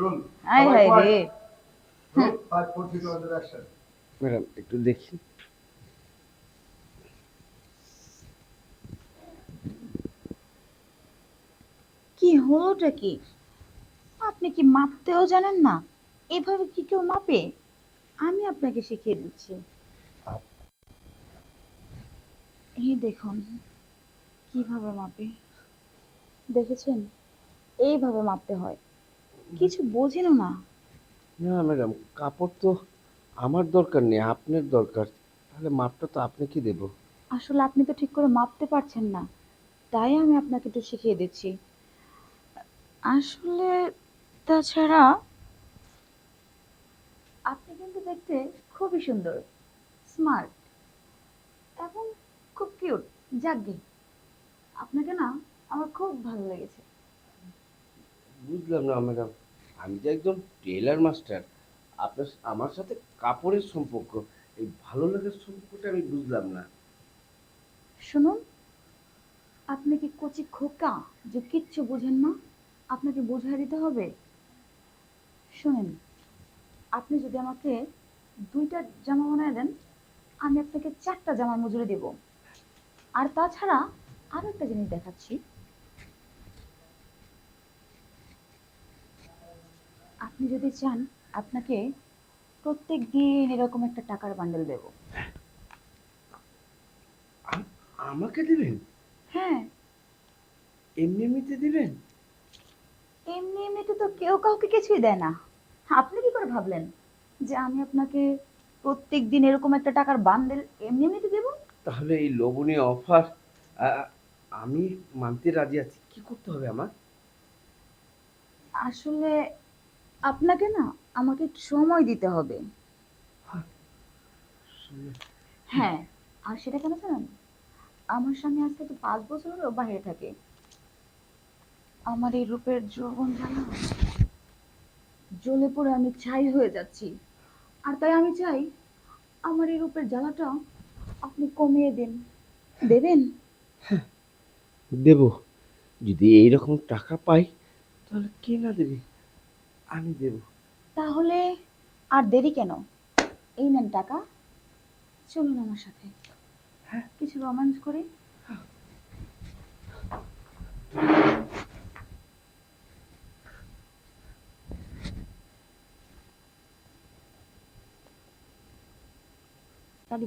আয় হায় রে। ম্যাডাম একটু দেখি। কি হলোটা কি? আপনি কি মাপতেও জানেন না? এভাবে কি কেউ মাপে? আমি আপনাকে শিখিয়ে দিচ্ছি। এই দেখুন কিভাবে মাপে, দেখেছেন? এইভাবে মাপতে হয়। কিছু বোঝেনও না। না ম্যাডাম, কাপড় তো আমার দরকার নেই, আপনার দরকার। তাহলে মাপটা তো আপনাকে দেব। আসলে আপনি তো ঠিক করে মাপতে পারছেন না, তাই আমি আপনাকে একটু শিখিয়ে দিচ্ছি। আসলে তাছাড়া আপনি কিন্তু দেখতে খুবই সুন্দর, স্মার্ট এবং খুব কিউট। যাকগে, আপনাকে না আমার খুব ভালো লেগেছে। বুঝলাম না ম্যাডাম, আমি যে একজন টেলার মাস্টার, আপনার আমার সাথে কাপড়ের সম্পর্ক, এই ভালো লাগার সম্পর্কটা আমি বুঝলাম না। শুনুন, আপনি কি কচি খোকা যে কিচ্ছু বোঝেন না? আপনাকে বোঝায় দিতে হবে। শুনেন, আপনি যদি আমাকে 2টা জামা বানায় দেন, আমি আপনাকে 4টা জামার মজুরি দেব। আর তাছাড়া আরো একটা জিনিস দেখাচ্ছি। আপনি যদি চান, আপনাকে প্রত্যেক দিন এরকম একটা টাকার বান্ডেল দেব। আম- আমাকে দিবেন? হ্যাঁ। এমনি এমনিতে দিবেন? এমনি এমনিতে তো কেউ কাউকে কিছুই দেয় না। আপনি কি করে ভাবলেন যে আমি আপনাকে প্রত্যেক দিন এরকম একটা টাকার বান্ডেল এমনি এমনিতে দেব? তাহলে এই লোভনীয় অফার আমি মানতে রাজি আছি। কি করতে হবে আমার? আসলে আপনাকে না আমাকে একটু সময় দিতে হবে। শুনে- হ্যাঁ। আর সেটা কেন জানেন? আমার স্বামী আজকে তো 5 বছর হলো বাইরে থাকে। আমার এই রূপের যৌবন জ্বালা জ্বলে পড়ে আমি ছাই হয়ে যাচ্ছি। আর তাই আমি চাই আমার এই রূপের জ্বালাটা আপনি কমিয়ে দিন। দেবেন? দেব। যদি এইরকম টাকা পাই, তাহলে কে না দেবে? আমি দেব। তাহলে আর দেরি কেন? এই নেন টাকা, চলুন আমার সাথে কিছু রোমান্স করি। তাহলে